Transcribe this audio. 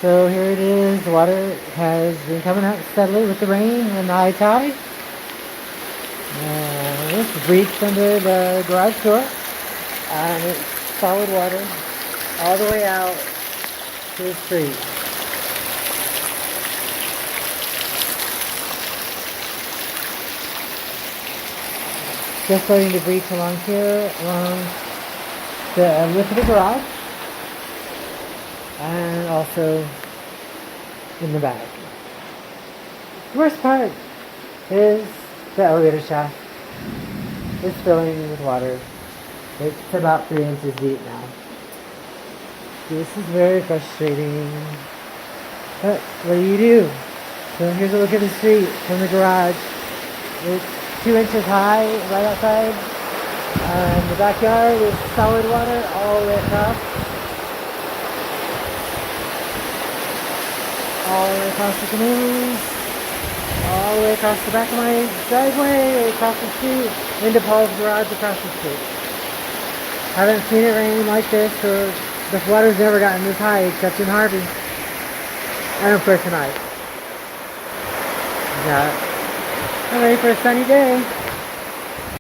So here it is. The water has been coming up steadily with the rain and the high tide. This breach under the garage door. And it's solid water all the way out to the street. Just starting to breach along here, along the width of the garage, and also in the back. The worst part is the elevator shaft. It's filling with water. It's about 3 inches deep now. This is very frustrating. But what do? So here's a look at the street from the garage. It's 2 inches high right outside. The backyard is solid water all the way across. All the way across the canoes. All the way across the back of my driveway, across the street, into Paul's garage across the street. Haven't seen it rain like this, or the water's never gotten this high except in Harvey. And of course tonight. I'm ready for a sunny day.